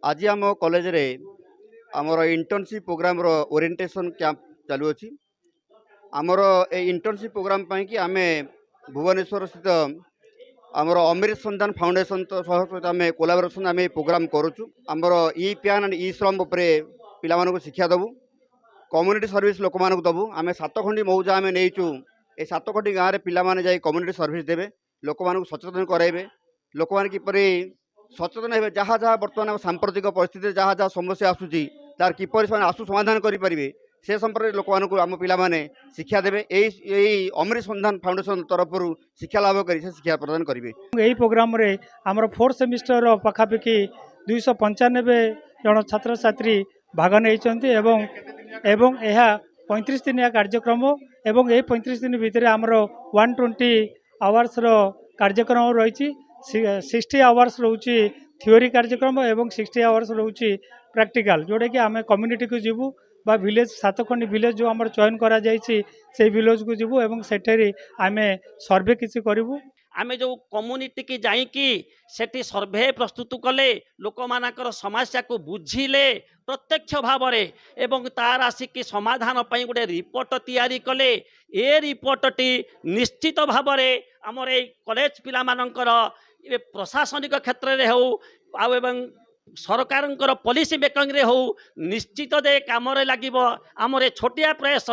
आज आम कॉलेज रे आमर इंटर्नशिप प्रोग्राम रो ओरिएंटेशन कैंप चालू अच्छी आमर ए इंटर्नशिप प्रोग्राम पाई कि आमे भुवनेश्वर स्थित आमर अमृत संधान फाउंडेशन तो सहित आम कोलाबोरेशन आम प्रोग्राम करुचु आमर ई प्यान एंड ई श्रम उपर पिला शिक्षा दबु कम्युनिटी सर्विस लोक मानक दबु आम 7 खंडी मौजा आम नहींचु ए 7 खंडी गाँव में पिला माने जाई कम्युनिटी सर्विस देवे लोक मानक सचेतन कराइबे लोक माने किपरि सचेतन हे जहाँ जहाँ बर्तमान सांप्रतिक परिस्थिति जहाँ जहाँ समस्या आसूची तार किपरि से आसु समाधान करें से संपर्क लोक मानक आम पिला माने शिक्षा देवे यही अमृत संधान फाउंडेशन तरफ शिक्षा लाभ कर शिक्षा प्रदान करेंगे। यही प्रोग्राम रे आमर 4th सेमिस्टर पाखापाखि 295 जन छात्र छात्री भाग नहीं एवं यह 35 दिनिया कार्यक्रम एवं यही 35 दिन भितर आमर 120 आवर्स रो कार्यक्रम रही 60 आवर्स रोचे थियोरी कार्यक्रम एवं 60 आवर्स रोचे प्रैक्टिकल जोटा कि आम कम्युनिटी को जीवु बा विलेज 7 खंडी विलेज जो आम चयन करा से विलेज को जीवु एवं सेठेरी आम सर्वे किसी करूँ आमे जो कम्युनिटी की जाइकी सेठी सर्वे प्रस्तुत कले लोक मानकर समस्या को बुझिले प्रत्यक्ष भाव में एवं तार आसिकी समाधान पई गोटे रिपोर्ट तैयारी कले ए रिपोर्ट टी निश्चित भाव में आमर ए कॉलेज पिला मानकर प्रशासनिक क्षेत्र में हो एवं सरकार पॉलिसी मेकिंग रे हो निश्चित दे काम लगे आमर छोटिया प्रयास